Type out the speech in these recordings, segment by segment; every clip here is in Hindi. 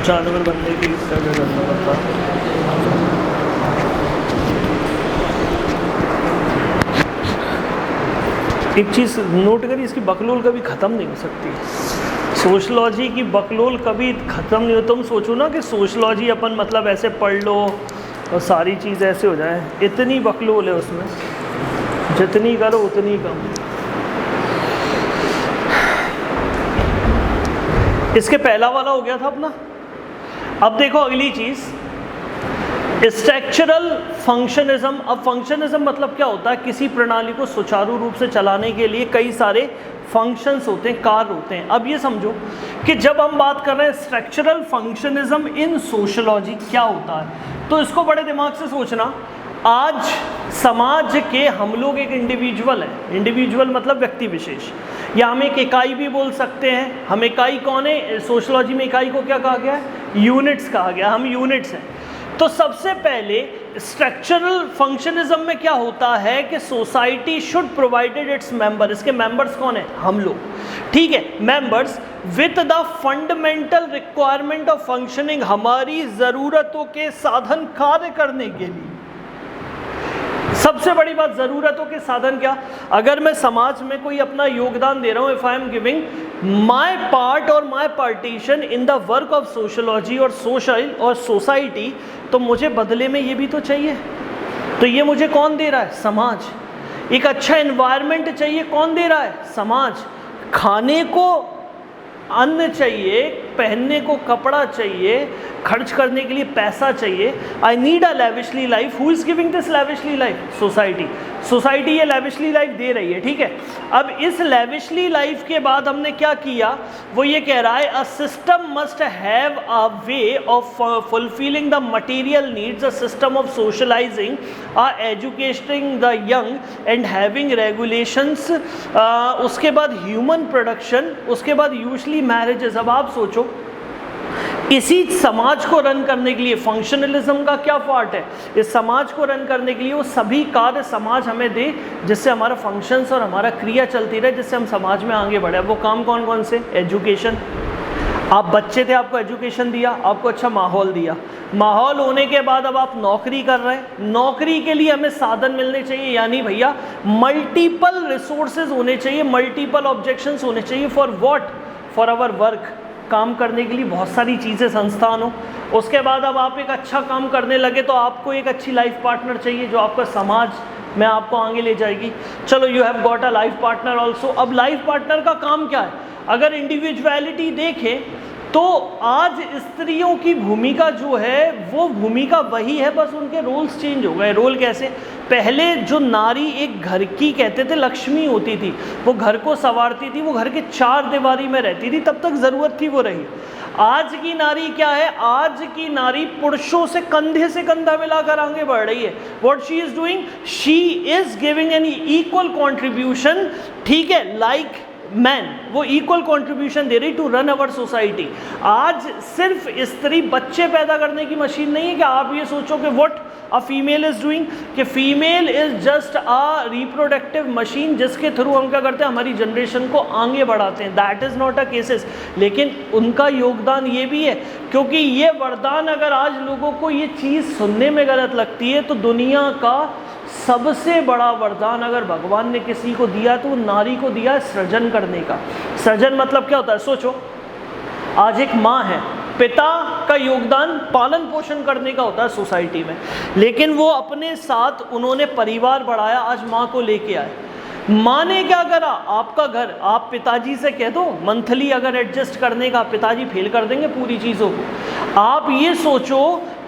जानवर बनने की इसका क्या करना पड़ता है। एक चीज़ नोट करिए, इसकी बकलोल कभी ख़त्म नहीं हो सकती। सोशलॉजी की बकलोल कभी ख़त्म नहीं हो। तुम सोचो ना कि सोशलॉजी अपन मतलब ऐसे पढ़ लो और सारी चीज़ ऐसे हो जाए, इतनी बकलोल है उसमें, जितनी करो उतनी कम। इसके पहला वाला हो गया था अपना। अब देखो अगली चीज़, स्ट्रक्चरल फंक्शनिज्म। अब फंक्शनिज्म मतलब क्या होता है, किसी प्रणाली को सुचारू रूप से चलाने के लिए कई सारे फंक्शंस होते हैं, कार्य होते हैं। अब ये समझो कि जब हम बात कर रहे हैं स्ट्रक्चरल फंक्शनिज्म इन सोशलॉजी, क्या होता है, तो इसको बड़े दिमाग से सोचना। आज समाज के हम लोग एक इंडिविजुअल है, इंडिविजुअल मतलब व्यक्ति विशेष, या हम एक इकाई भी बोल सकते हैं। हम इकाई कौन है, सोशलॉजी में इकाई को क्या कहा गया है, यूनिट्स कहा गया, हम यूनिट्स हैं। तो सबसे पहले स्ट्रक्चरल फंक्शनिज्म में क्या होता है कि society should provided its member, इसके मेंबर्स कौन है, हम लोग, ठीक है, members with the fundamental requirement of functioning, हमारी ज़रूरतों के साधन कार्य करने के लिए। सबसे बड़ी बात, ज़रूरतों के साधन क्या, अगर मैं समाज में कोई अपना योगदान दे रहा हूँ, if I am giving my part और my partition in the work of sociology और सोशल और सोसाइटी, तो मुझे बदले में ये भी तो चाहिए। तो ये मुझे कौन दे रहा है, समाज। एक अच्छा एनवायरनमेंट चाहिए, कौन दे रहा है, समाज। खाने को अन्न चाहिए, पहनने को कपड़ा चाहिए, खर्च करने के लिए पैसा चाहिए। I need a lavishly life, who is giving this lavishly life, society. Society ये लैविशली लाइफ दे रही है, ठीक है। अब इस लैविशली लाइफ के बाद हमने क्या किया, वो ये कह रहा है a system must have a way of fulfilling the material needs, a system of socialising, educating the young and having regulations. उसके बाद ह्यूमन प्रोडक्शन, उसके बाद यूजुअली मैरिजेस। अब आप सोचो, इसी समाज को रन करने के लिए फंक्शनलिज्म का क्या पार्ट है, इस समाज को रन करने के लिए वो सभी कार्य समाज हमें दे जिससे हमारा फंक्शंस और हमारा क्रिया चलती रहे, जिससे हम समाज में आगे बढ़े। वो काम कौन कौन से, एजुकेशन। आप बच्चे थे, आपको एजुकेशन दिया, आपको अच्छा माहौल दिया, माहौल होने के बाद अब आप नौकरी कर रहे हैं, नौकरी के लिए हमें साधन मिलने चाहिए, यानी भैया मल्टीपल रिसोर्सेज होने चाहिए, मल्टीपल ऑब्जेक्शंस होने चाहिए। For what, for our work, काम करने के लिए बहुत सारी चीज़ें, संस्थान हो। उसके बाद अब आप एक अच्छा काम करने लगे तो आपको एक अच्छी लाइफ पार्टनर चाहिए जो आपका समाज में आपको आगे ले जाएगी। चलो, you have got a life partner also. अब लाइफ पार्टनर का काम क्या है, अगर इंडिविजुअलिटी देखें तो आज स्त्रियों की भूमिका जो है वो भूमिका वही है, बस उनके रोल्स चेंज हो गए। रोल कैसे, पहले जो नारी एक घर की कहते थे लक्ष्मी होती थी, वो घर को संवारती थी, वो घर के चार दीवारी में रहती थी, तब तक ज़रूरत थी वो रही। आज की नारी क्या है, आज की नारी पुरुषों से कंधा मिलाकर आगे बढ़ रही है। What she is doing, she is giving an equal contribution, ठीक है, लाइक मैन, वो इक्वल कंट्रीब्यूशन दे रही टू रन अवर सोसाइटी। आज सिर्फ स्त्री बच्चे पैदा करने की मशीन नहीं है कि आप ये सोचो कि what a female is doing, कि female is just a reproductive machine जिसके थ्रू हम क्या करते हैं, हमारी जनरेशन को आगे बढ़ाते हैं। That is not a cases, लेकिन उनका योगदान ये भी है, क्योंकि ये वरदान, अगर आज लोगों को ये चीज़ सुनने में गलत लगती है तो दुनिया का सबसे बड़ा वरदान अगर भगवान ने किसी को दिया तो वो नारी को दिया है, सृजन करने का। सृजन मतलब क्या होता है, सोचो, आज एक माँ है, पिता का योगदान पालन पोषण करने का होता है सोसाइटी में, लेकिन वो अपने साथ उन्होंने परिवार बढ़ाया, आज माँ को लेके आए। माँ ने क्या करा, आपका घर, आप पिताजी से कह दो मंथली अगर एडजस्ट करने का, पिताजी फेल कर देंगे पूरी चीज़ों को। आप ये सोचो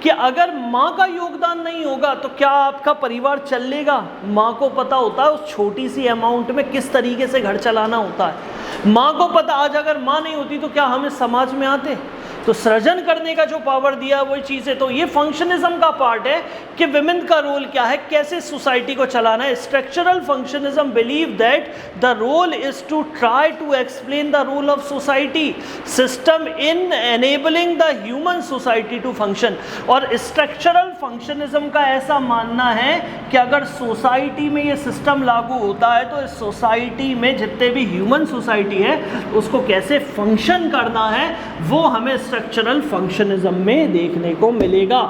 कि अगर माँ का योगदान नहीं होगा तो क्या आपका परिवार चलेगा। माँ को पता होता है उस छोटी सी अमाउंट में किस तरीके से घर चलाना होता है। माँ को पता, आज अगर माँ नहीं होती तो क्या हम इस समाज में आते। तो सृजन करने का जो पावर दिया वही चीज़ है। तो ये फंक्शनिज्म का पार्ट है कि विमेन का रोल क्या है, कैसे सोसाइटी को चलाना है। Structural functionism believe that the role is to try to explain the role of society system in enabling the human society to function. और स्ट्रक्चरल फंक्शनिज्म का ऐसा मानना है कि अगर सोसाइटी में ये सिस्टम लागू होता है तो इस सोसाइटी में जितने भी ह्यूमन सोसाइटी है उसको कैसे फंक्शन करना है वो हमें स्ट्रक्चरल फंक्शनिज्म में देखने को मिलेगा।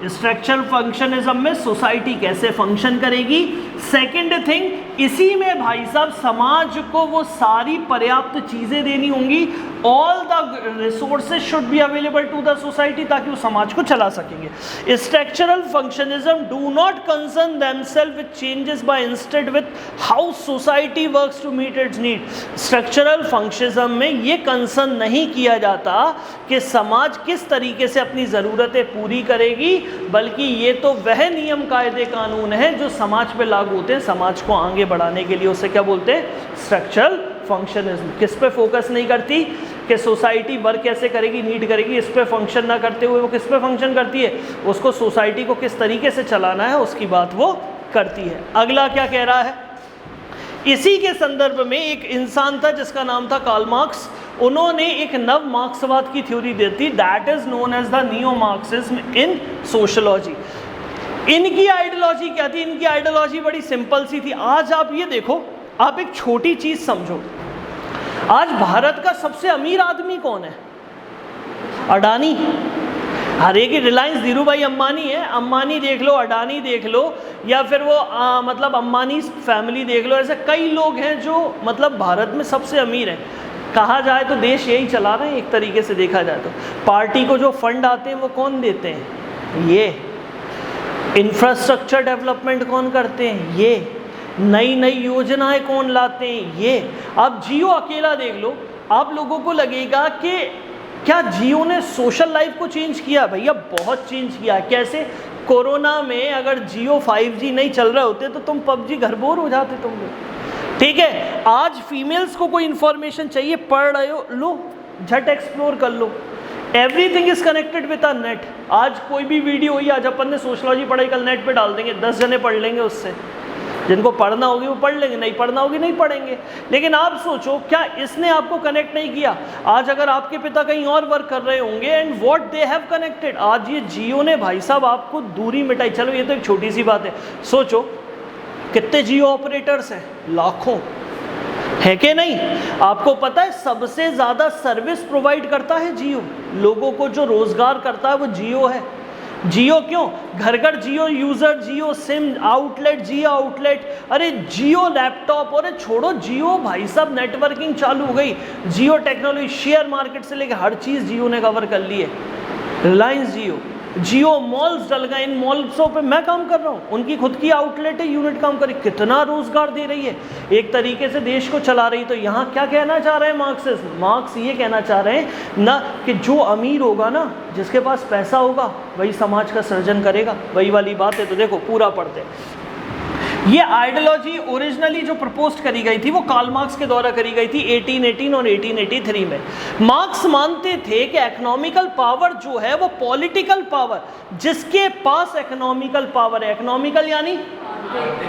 स्ट्रक्चरल फंक्शनिज्म में सोसाइटी कैसे फंक्शन करेगी। सेकंड थिंग, इसी में भाई साहब समाज को वो सारी पर्याप्त चीज़ें देनी होंगी, all the resources should be available to the society, ताकि वो समाज को चला सकेंगे। Structural functionism do not concern themselves with changes by instead with how society works to meet its need. Structural functionism में ये कंसर्न नहीं किया जाता कि समाज किस तरीके से अपनी ज़रूरतें पूरी करेगी, बल्कि ये तो वह नियम कायदे कानून है जो समाज पे लागू होते हैं समाज को आगे बढ़ाने के लिए। उसे क्या बोलते हैं? स्ट्रक्चरल फंक्शनिज्म। किस पे फोकस नहीं करती कि सोसाइटी वर्क कैसे करेगी, नीड करेगी, इस पे फंक्शन ना करते हुए वो किस पे फंक्शन करती है, उसको सोसाइटी को किस तरीके से चलाना है उसकी बात वो करती है। अगला क्या कह रहा है, इसी के संदर्भ में एक इंसान था जिसका नाम था कार्ल मार्क्स। उन्होंने एक नव मार्क्सवाद की थ्योरी दी थी, that is known as the neo Marxism in sociology. इनकी आइडियोलॉजी क्या थी? इनकी आइडियोलॉजी बड़ी सिंपल सी थी। आज आप ये देखो, आप एक छोटी चीज समझो, आज भारत का सबसे अमीर आदमी कौन है? अडानी। हर एक रिलायंस धीरू भाई अंबानी है, अंबानी देख लो, अडानी देख लो, या फिर वो मतलब अंबानी फैमिली देख लो। ऐसे कई लोग हैं जो मतलब भारत में सबसे अमीर हैं। कहा जाए तो देश यही चला रहे हैं एक तरीके से देखा जाए तो। पार्टी को जो फंड आते हैं वो कौन देते हैं? ये। इंफ्रास्ट्रक्चर डेवलपमेंट कौन करते हैं? ये। नई नई योजनाएं कौन लाते हैं? ये। आप जियो अकेला देख लो, आप लोगों को लगेगा कि क्या जियो ने सोशल लाइफ को चेंज किया? भैया बहुत चेंज किया। कैसे? कोरोना में अगर जियो 5G नहीं चल रहे होते तो तुम PUBG घर बोर हो जाते तुम लोग। ठीक है, आज फीमेल्स को कोई इंफॉर्मेशन चाहिए, पढ़ रहे हो, लो झट एक्सप्लोर कर लो। Everything is connected with a net. आज कोई भी वीडियो हुई, आज अपन ने सोशलॉजी पढ़ाई, कल नेट पे डाल देंगे, 10 जने पढ़ लेंगे उससे। जिनको पढ़ना होगी वो पढ़ लेंगे, नहीं पढ़ना होगी नहीं पढ़ेंगे। लेकिन आप सोचो, क्या इसने आपको कनेक्ट नहीं किया? आज अगर आपके पिता कहीं और वर्क कर रहे होंगे and what they have connected, आज ये जियो ने भाई साहब आपको दूरी मिटाई। चलो ये तो एक छोटी सी बात है, सोचो कितने जियो ऑपरेटर्स हैं? लाखों, है कि नहीं? आपको पता है सबसे ज़्यादा सर्विस प्रोवाइड करता है जियो, लोगों को जो रोजगार करता है वो जियो है। जियो क्यों? घर घर जियो यूजर, जियो सिम आउटलेट, जियो आउटलेट, अरे जियो लैपटॉप, अरे छोड़ो जियो भाई साहब नेटवर्किंग चालू हो गई। जियो टेक्नोलॉजी, शेयर मार्केट से लेकर हर चीज़ जियो ने कवर कर ली है। रिलायंस जियो, जियो मॉल्स डल गए, इन मॉल्सों पे मैं काम कर रहा हूँ, उनकी खुद की आउटलेट है, यूनिट काम करे, कितना रोजगार दे रही है, एक तरीके से देश को चला रही। तो यहाँ क्या कहना चाह रहे हैं मार्क्सिस्ट? मार्क्स ये कहना चाह रहे हैं ना कि जो अमीर होगा ना, जिसके पास पैसा होगा, वही समाज का सृजन करेगा। वही वाली बात है। तो देखो पूरा पढ़ते हैं। ये आइडियोलॉजी ओरिजिनली जो प्रपोज करी गई थी वो कार्ल मार्क्स के द्वारा करी गई थी 1818 और 1883 में। मार्क्स मानते थे कि इकोनॉमिकल पावर जो है वो पॉलिटिकल पावर, जिसके पास इकोनॉमिकल पावर है, इकोनॉमिकल यानी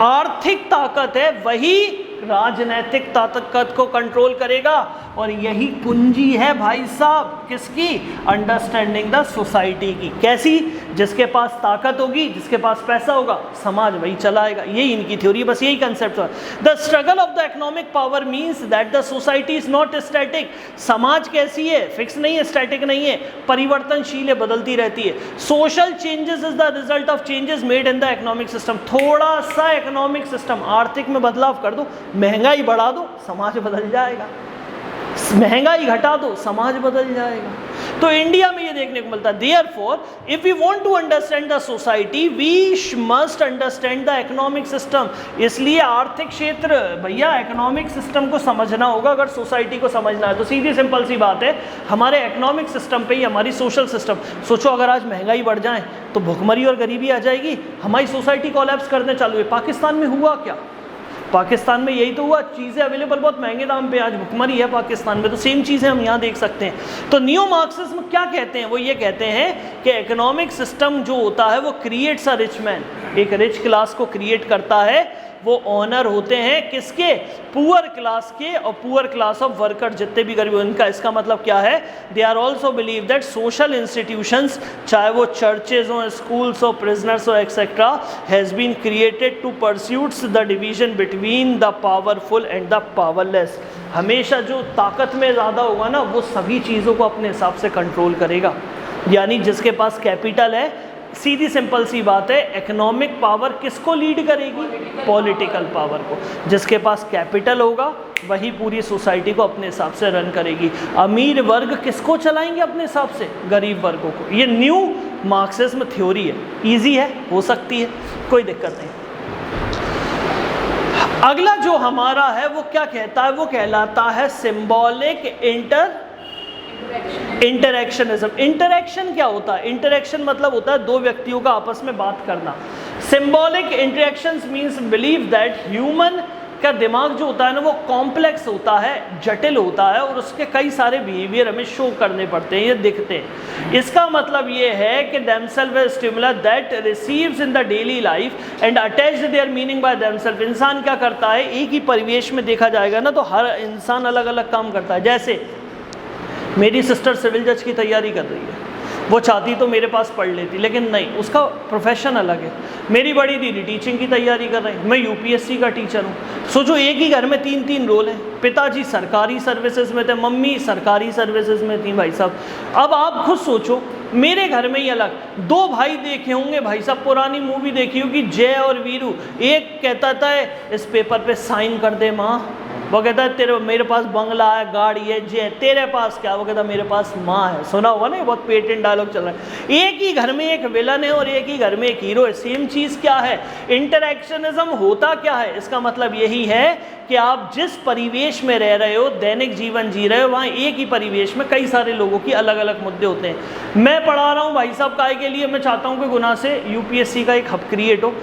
आर्थिक ताकत है, वही राजनैतिक ताकत को कंट्रोल करेगा। और यही कुंजी है भाई साहब किसकी? अंडरस्टैंडिंग द सोसाइटी की। कैसी? जिसके पास ताकत होगी, जिसके पास पैसा होगा, समाज वही चलाएगा। यही इनकी थ्योरी, बस यही कंसेप्ट है। The struggle of the economic power means that the society is not static. समाज कैसी है? फिक्स नहीं है, स्टैटिक नहीं है, परिवर्तनशील है, बदलती रहती है। Social changes is the result of changes made in the economic system. थोड़ा सा इकोनॉमिक सिस्टम, आर्थिक में बदलाव कर दो, महंगाई बढ़ा दो, समाज बदल जाएगा। महंगाई घटा दो, समाज बदल जाएगा। तो इंडिया में ये देखने को मिलता है। Therefore if we want to understand the society we must understand the economic system. इसलिए आर्थिक क्षेत्र, भैया इकोनॉमिक सिस्टम को समझना होगा अगर सोसाइटी को समझना है। तो सीधी सिंपल सी बात है, हमारे इकोनॉमिक सिस्टम पे ही हमारी सोशल सिस्टम। सोचो अगर आज महंगाई बढ़ जाए तो भुखमरी और गरीबी आ जाएगी, हमारी सोसाइटी कोलैप्स करने चालू है। पाकिस्तान में हुआ क्या? पाकिस्तान में यही तो हुआ, चीज़ें अवेलेबल बहुत महंगे दाम पे, आज भुखमरी है पाकिस्तान में। तो सेम चीज़ें हम यहाँ देख सकते हैं। तो नियो मार्क्सिज्म क्या कहते हैं? वो ये कहते हैं कि इकोनॉमिक सिस्टम जो होता है वो क्रिएट्स अ रिच मैन, एक रिच क्लास को क्रिएट करता है, वो ऑनर होते हैं किसके? पुअर क्लास के, और पुअर क्लास ऑफ वर्कर जितने भी गरीब उनका। इसका मतलब क्या है? They are also believe that social institutions, चाहे वो चर्चेज हो, स्कूल्स हो, प्रिजनर्स हो, etcetera, has been created to pursuits the division between the powerful and the powerless. हमेशा जो ताकत में ज़्यादा होगा ना, वो सभी चीज़ों को अपने हिसाब से कंट्रोल करेगा। यानी जिसके पास कैपिटल है, सीधी सिंपल सी बात है, इकोनॉमिक पावर किसको लीड करेगी? पॉलिटिकल पावर को। जिसके पास कैपिटल होगा वही पूरी सोसाइटी को अपने हिसाब से रन करेगी। अमीर वर्ग किसको चलाएंगे अपने हिसाब से? गरीब वर्गों को। ये न्यू मार्क्सिज्म थ्योरी है, इजी है, हो सकती है, कोई दिक्कत नहीं। अगला जो हमारा है वो क्या कहता है? वो कहलाता है सिंबॉलिक इंटरैक्शनिज्म। इंटरैक्शन क्या होता है? इंटरैक्शन मतलब होता है दो व्यक्तियों का आपस में बात करना। Symbolic interactions means believe that human का दिमाग जो होता है ना, वो कॉम्प्लेक्स होता है, जटिल होता है, और उसके कई सारे बिहेवियर हमें शो करने पड़ते हैं, ये दिखते हैं। इसका मतलब ये है कि themselves stimulus that receives in the daily life and attach there meaning bye themselves। इंसान क्या करता है? एक ही परिवेश में देखा जाएगा ना, तो हर इंसान अलग अलग काम करता है। जैसे मेरी सिस्टर सिविल जज की तैयारी कर रही है, वो चाहती तो मेरे पास पढ़ लेती, लेकिन नहीं, उसका प्रोफेशन अलग है। मेरी बड़ी दीदी टीचिंग की तैयारी कर रही है, मैं यूपीएससी का टीचर हूँ। सोचो एक ही घर में तीन तीन रोल हैं। पिताजी सरकारी सर्विसेज में थे, मम्मी सरकारी सर्विसेज में थी भाई साहब। अब आप खुद सोचो, मेरे घर में ही अलग दो भाई देखे होंगे भाई साहब, पुरानी मूवी देखी होगी जय और वीरू। एक कहता था इस पेपर पे साइन कर दे माँ, वो कहता है तेरे मेरे पास बंगला है, गाड़ी है, जे तेरे पास क्या? वो कहता है मेरे पास माँ है। सुना होगा ना, बहुत पेटेंट डायलॉग चल रहा है। एक ही घर में एक विलन है और एक ही घर में एक हीरो है। सेम चीज़ क्या है? इंटरैक्शनिज्म होता क्या है? इसका मतलब यही है कि आप जिस परिवेश में रह रहे हो, दैनिक जीवन जी रहे हो, वहाँ एक ही परिवेश में कई सारे लोगों की अलग अलग मुद्दे होते हैं। मैं पढ़ा रहा हूँ भाई साहब काय के लिए? मैं चाहता हूँ कि गुना से यूपीएससी का एक हब क्रिएट हो,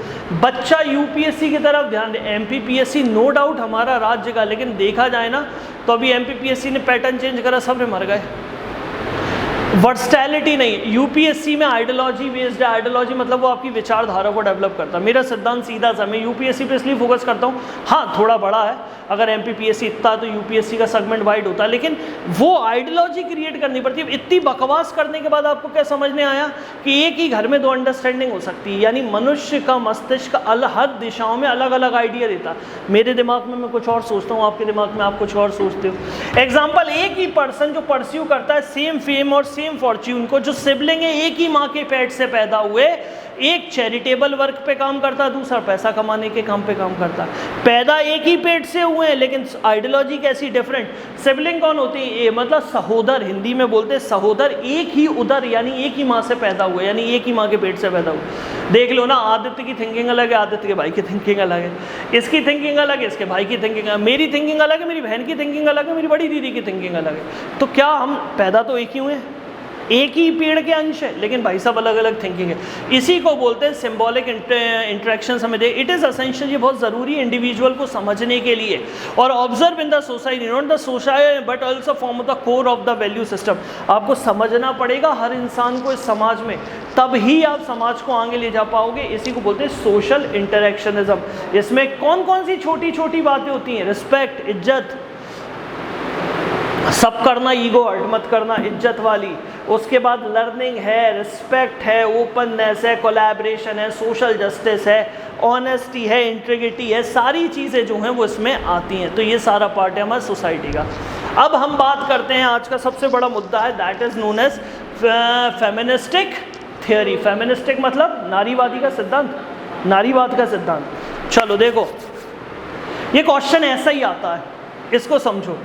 बच्चा यूपीएससी की तरफ ध्यान दे। एमपीपीएससी नो डाउट हमारा राज्य का, लेकिन देखा जाए ना तो अभी एमपीपीएससी ने पैटर्न चेंज करा, सब मर गए। वर्सटैलिटी नहीं, यूपीएससी में आइडियोलॉजी बेस्ड है। आइडियोलॉजी मतलब वो आपकी विचारधारा को डेवलप करता है। मेरा सिद्धांत सीधा सा, मैं यूपीएससी पे इसलिए फोकस करता हूँ, हाँ थोड़ा बड़ा है, अगर एमपीपीएससी इतना तो यूपीएससी का सेगमेंट वाइड होता है, लेकिन वो आइडियोलॉजी क्रिएट करनी पड़ती है। इतनी बकवास करने के बाद आपको क्या समझ में आया कि एक ही घर में दो अंडरस्टैंडिंग हो सकती है। यानी मनुष्य का मस्तिष्क हर दिशाओं में अलग अलग आइडिया देता है। मेरे दिमाग में मैं कुछ और सोचता हूँ, आपके दिमाग में आप कुछ और सोचते हो। एग्जाम्पल, एक ही पर्सन जो परस्यू करता है सेम फेम और सेम फॉर्च्यून को, जो सिबलिंग है एक ही माँ के पेट से पैदा हुए, एक चैरिटेबल वर्क पे काम करता है, दूसरा पैसा कमाने के काम पे काम करता है। पैदा एक ही पेट से हुए हैं, लेकिन आइडियोलॉजी कैसी डिफरेंट। सिबलिंग कौन होती है? ये मतलब सहोदर, हिंदी में बोलते हैं सहोदर, एक ही उदर यानी एक ही माँ से पैदा हुए, यानी एक ही माँ के पेट से पैदा हुए। देख लो ना, आदित्य की थिंकिंग अलग है, आदित्य के भाई की थिंकिंग अलग है, इसकी थिंकिंग अलग है, इसके भाई की थिंकिंग अलग, मेरी थिंकिंग अलग है, मेरी बहन की थिंकिंग अलग है, मेरी बड़ी दीदी की थिंकिंग अलग है। तो क्या हम पैदा तो एक ही हुए हैं, एक ही पेड़ के अंश है, लेकिन भाई साहब अलग अलग थिंकिंग है। इसी को बोलते हैं सिंबॉलिक इंटरेक्शन। हमें दे इट इज़ असेंशियल, ये बहुत ज़रूरी है इंडिविजुअल को समझने के लिए। और observe in the society, not the society but also form the core of the value system. आपको समझना पड़ेगा हर इंसान को इस समाज में, तब ही आप समाज को आगे ले जा पाओगे। इसी को बोलते हैं सोशल इंटरेक्शनिज्म। इसमें कौन कौन सी छोटी छोटी बातें होती हैं? रिस्पेक्ट, इज्जत, सब करना, ईगो हर्ट मत करना, इज्जत वाली। उसके बाद लर्निंग है, रिस्पेक्ट है, ओपननेस है, कोलैबोरेशन है, सोशल जस्टिस है, ऑनेस्टी है, इंटीग्रिटी है, सारी चीज़ें जो हैं वो इसमें आती हैं। तो ये सारा पार्ट है हमारी सोसाइटी का। अब हम बात करते हैं, आज का सबसे बड़ा मुद्दा है, that is known as feministic theory. Feministic मतलब नारीवादी का सिद्धांत, नारीवाद का सिद्धांत। चलो देखो, ये क्वेश्चन ऐसा ही आता है, इसको समझो।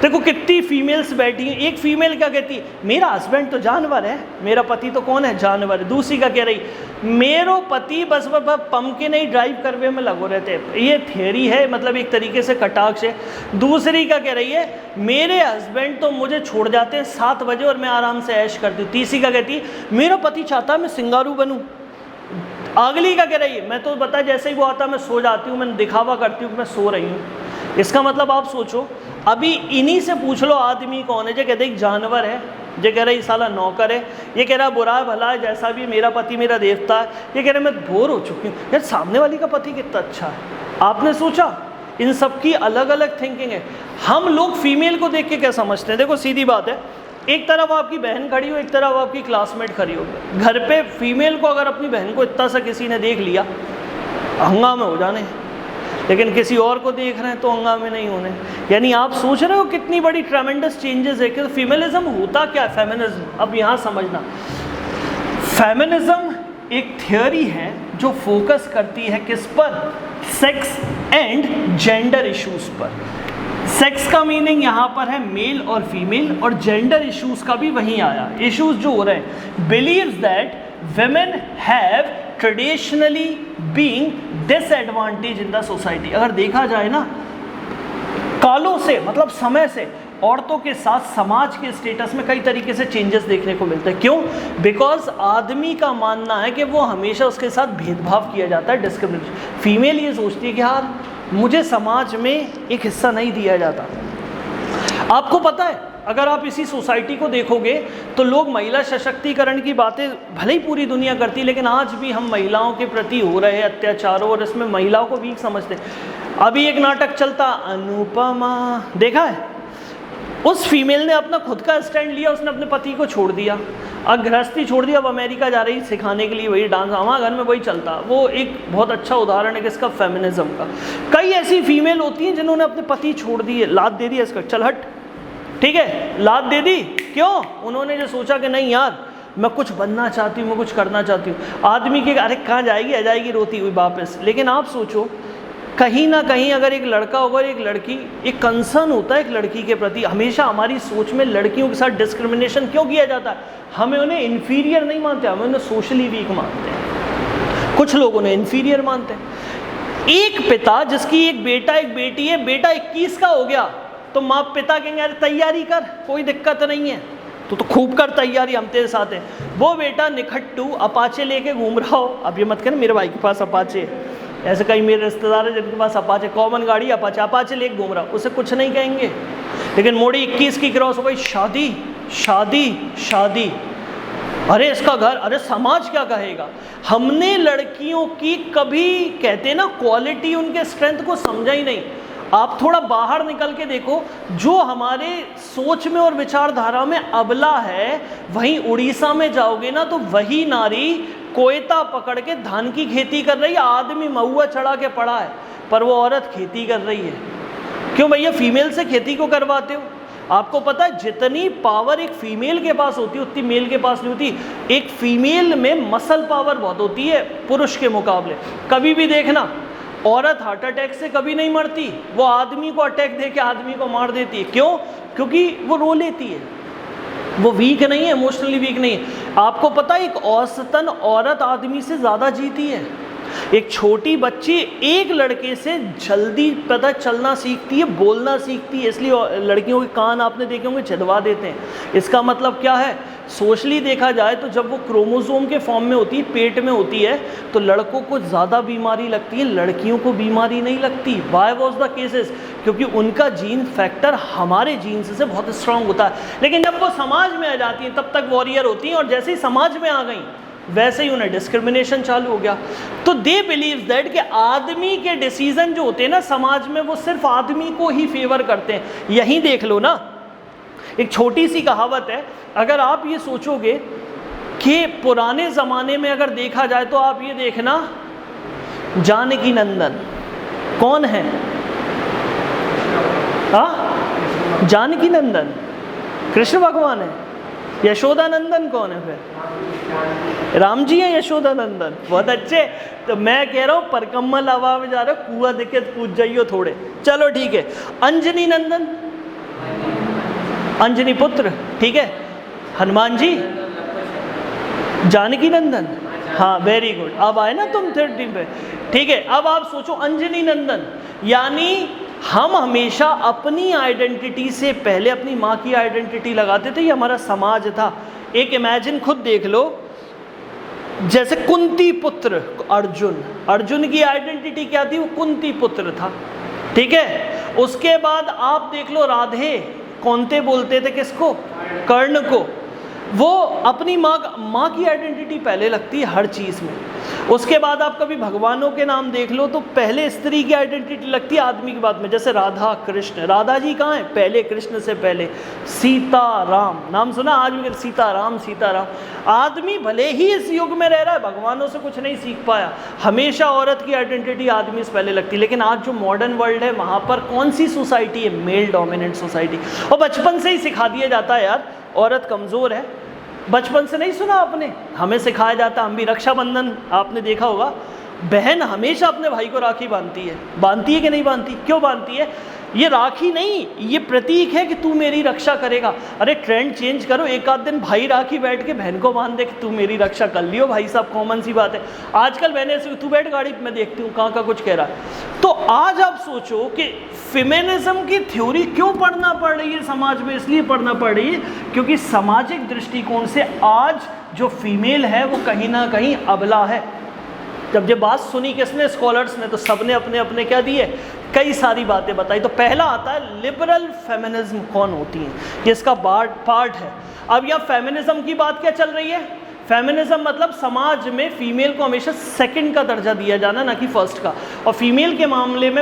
देखो कितनी फीमेल्स बैठी हैं। एक फीमेल क्या कहती है? मेरा हस्बैंड तो जानवर है, मेरा पति तो कौन है? जानवर है। दूसरी का कह रही, मेरो पति बस पंप के नहीं ड्राइव करवे में लगो रहते हैं। ये थियरी है, मतलब एक तरीके से कटाक्ष है। दूसरी का कह रही है, मेरे हस्बैंड तो मुझे छोड़ जाते हैं 7 बजे और मैं आराम से ऐश करती हूँ। तीसरी का कहती है, मेरा पति चाहता है मैं सिंगारू बनूँ। अगली का कह रही है, मैं तो बता जैसे ही वो आता मैं सो जाती हूँ, मैं दिखावा करती हूँ कि मैं सो रही हूँ। इसका मतलब आप सोचो, अभी इन्हीं से पूछ लो आदमी कौन है जो कहते एक जानवर है, ये कह रहा है साला नौकर है, ये कह रहा है बुरा है भला है, जैसा भी मेरा पति मेरा देवता है, ये कह रहा है मैं बोर हो चुकी हूँ, यार सामने वाली का पति कितना अच्छा है। आपने सोचा इन सब की अलग अलग थिंकिंग है। हम लोग फीमेल को देख के क्या समझते हैं? देखो सीधी बात है, एक तरफ आपकी बहन खड़ी हो, एक तरफ आपकी क्लासमेट खड़ी हो, घर पे फीमेल को अगर अपनी बहन को इतना सा किसी ने देख लिया हंगामे हो जाने, लेकिन किसी और को देख रहे हैं तो हंगामे नहीं होने। यानी आप सोच रहे हो कितनी बड़ी ट्रेमेंडस चेंजेस है कि फीमेलिज्म होता क्या है। फेमिनिज्म, अब यहाँ समझना, फेमिनिज्म एक थियोरी है जो फोकस करती है किस पर? सेक्स एंड जेंडर इश्यूज पर। सेक्स का मीनिंग यहाँ पर है मेल और फीमेल, और जेंडर इश्यूज का भी वहीं आया। इश्यूज जो हो रहे हैं, believes that women have traditionally being disadvantaged in the society। अगर देखा जाए ना, कालों से मतलब समय से औरतों के साथ समाज के स्टेटस में कई तरीके से चेंजेस देखने को मिलते हैं। क्यों? बिकॉज आदमी का मानना है कि वो हमेशा उसके साथ भेदभाव किया जाता है, डिस्क्रिमिनेशन। फीमेल ये सोचती है कि यार मुझे समाज में एक हिस्सा नहीं दिया जाता। आपको पता है, अगर आप इसी सोसाइटी को देखोगे तो लोग महिला सशक्तिकरण की बातें भले ही पूरी दुनिया करती है, लेकिन आज भी हम महिलाओं के प्रति हो रहे अत्याचारों और इसमें महिलाओं को वीक समझते हैं। अभी एक नाटक चलता अनुपमा, देखा है? उस फीमेल ने अपना खुद का स्टैंड लिया, उसने अपने पति को छोड़ दिया, अब गृहस्थी छोड़ दिया, अब अमेरिका जा रही सिखाने के लिए वही डांस, हमारे घर में वही चलता। वो एक बहुत अच्छा उदाहरण है किसका? फेमिनिज्म का। कई ऐसी फीमेल होती हैं जिन्होंने अपने पति छोड़ दिए, लात दे दिया इसका, चल हट, ठीक है, लात दे दी। क्यों? उन्होंने जो सोचा कि नहीं यार मैं कुछ बनना चाहती हूँ, मैं कुछ करना चाहती हूँ। आदमी के अरे कहाँ जाएगी, आ जाएगी रोती हुई वापस। लेकिन आप सोचो, कहीं ना कहीं अगर एक लड़का होगा एक लड़की, एक कंसर्न होता है एक लड़की के प्रति। हमेशा हमारी सोच में लड़कियों के साथ डिस्क्रिमिनेशन क्यों किया जाता है? हमें उन्हें इन्फीरियर नहीं मानते, हमें उन्हें सोशली वीक मानते हैं। कुछ लोग उन्हें इन्फीरियर मानते हैं। एक पिता जिसकी एक बेटा एक बेटी है, बेटा 21 का हो गया तो माँ पिता कहेंगे अरे तैयारी कर, कोई दिक्कत नहीं है, तो खूब कर तैयारी, हम तेरे साथ हैं। वो बेटा निखट्टू अपाचे लेके घूम रहा हो, अब ये मत कर मेरे भाई के पास अपाचे है, ऐसे कई मेरे रिश्तेदार हैं जिनके पास अपाचे, कॉमन गाड़ी अपाचे लेके घूम रहा, उसे कुछ नहीं कहेंगे। लेकिन मोड़ी 21 की क्रॉस हो गई, शादी शादी शादी, अरे इसका घर, अरे समाज क्या कहेगा। हमने लड़कियों की कभी कहते ना क्वालिटी, उनके स्ट्रेंथ को समझा ही नहीं। आप थोड़ा बाहर निकल के देखो, जो हमारे सोच में और विचारधारा में अबला है, वहीं उड़ीसा में जाओगे ना तो वही नारी कोयता पकड़ के धान की खेती कर रही है, आदमी महुआ चढ़ा के पड़ा है, पर वो औरत खेती कर रही है। क्यों भैया? फीमेल से खेती को करवाते हो? आपको पता है जितनी पावर एक फीमेल के पास होती है उतनी मेल के पास नहीं होती। एक फीमेल में मसल पावर बहुत होती है पुरुष के मुकाबले। कभी भी देखना, औरत हार्ट अटैक से कभी नहीं मरती, वो आदमी को अटैक दे के आदमी को मार देती है। क्यों? क्योंकि वो रो लेती है, वो वीक नहीं है, इमोशनली वीक नहीं है। आपको पता है एक औसतन औरत आदमी से ज़्यादा जीती है। एक छोटी बच्ची एक लड़के से जल्दी पता चलना सीखती है, बोलना सीखती है, इसलिए लड़कियों के कान आपने देखे होंगे छिदवा देते हैं। इसका मतलब क्या है? सोशली देखा जाए तो जब वो क्रोमोसोम के फॉर्म में होती है, पेट में होती है, तो लड़कों को ज़्यादा बीमारी लगती है, लड़कियों को बीमारी नहीं लगती। Why was the cases? क्योंकि उनका जीन फैक्टर हमारे जीन से बहुत स्ट्रांग होता है। लेकिन जब वो समाज में आ जाती हैं तब तक वॉरियर होती हैं, और जैसे ही समाज में आ गई वैसे ही उन्हें डिस्क्रिमिनेशन चालू हो गया। तो दे बिलीव दैट कि आदमी के डिसीजन जो होते हैं ना समाज में, वो सिर्फ आदमी को ही फेवर करते हैं। यहीं देख लो ना, एक छोटी सी कहावत है, अगर आप ये सोचोगे कि पुराने ज़माने में अगर देखा जाए तो आप ये देखना, जानकी नंदन कौन है? हाँ, जानकी नंदन कृष्ण भगवान है। यशोदा नंदन कौन है फिर? राम जी है यशोदा नंदन। बहुत अच्छे। तो मैं कह रहा हूँ परकम्मल हवा में जा रहा हूँ, कुआं देखे कूद जाइयो थोड़े, चलो ठीक है। अंजनी नंदन, अंजनी पुत्र, ठीक है। हनुमान जी, जानकी नंदन, हाँ वेरी गुड, अब आए ना तुम 30 पे, ठीक है। अब आप सोचो अंजनी नंदन, यानी हम हमेशा अपनी आइडेंटिटी से पहले अपनी माँ की आइडेंटिटी लगाते थे, ये हमारा समाज था। एक इमेजिन खुद देख लो, जैसे कुंती पुत्र अर्जुन, अर्जुन की आइडेंटिटी क्या थी? वो कुंती पुत्र था, ठीक है। उसके बाद आप देख लो राधे, कौनते बोलते थे किसको? कर्ण को। वो अपनी माँ की आइडेंटिटी पहले लगती है हर चीज़ में। उसके बाद आप कभी भगवानों के नाम देख लो तो पहले स्त्री की आइडेंटिटी लगती है आदमी के बाद में। जैसे राधा कृष्ण, राधा जी कहाँ हैं? पहले, कृष्ण से पहले। सीता राम, नाम सुना आज भी? सीता राम, सीता राम। आदमी भले ही इस युग में रह रहा है, भगवानों से कुछ नहीं सीख पाया, हमेशा औरत की आइडेंटिटी आदमी से पहले लगती है। लेकिन आज जो मॉडर्न वर्ल्ड है वहाँ पर कौन सी सोसाइटी है? Male dominant society. और बचपन से ही सिखा दिया जाता है यार औरत कमज़ोर है। बचपन से नहीं सुना आपने? हमें सिखाया जाता, हम भी रक्षाबंधन आपने देखा होगा, बहन हमेशा अपने भाई को राखी बांधती है कि नहीं बांधती? क्यों बांधती है? ये राखी नहीं, ये प्रतीक है कि तू मेरी रक्षा करेगा। अरे ट्रेंड चेंज करो, एक आध दिन भाई राखी बैठ के बहन को बांध दे कि तू मेरी रक्षा कर लियो भाई साहब, कॉमन सी बात है। आजकल मैंने तू बैठ गाड़ी में, देखती हूँ कहाँ का कुछ कह रहा है। तो आज आप सोचो कि फेमिनिज्म की थ्योरी क्यों पढ़ना पड़ रही है समाज में? इसलिए पढ़ना पड़ रही है क्योंकि सामाजिक दृष्टिकोण से आज जो फीमेल है वो कहीं ना कहीं अबला है। जब ये बात सुनी किसने? स्कॉलर्स ने। तो सबने अपने अपने क्या दिए? कई सारी बातें बताई। तो पहला आता है लिबरल फेमिनिज्म कौन होती है, ये इसका पार्ट है। अब यहाँ फेमिनिज्म की बात क्या चल रही है? फेमिनिज्म मतलब समाज में फीमेल को हमेशा सेकंड का दर्जा दिया जाना, ना कि फर्स्ट का। और फीमेल के मामले में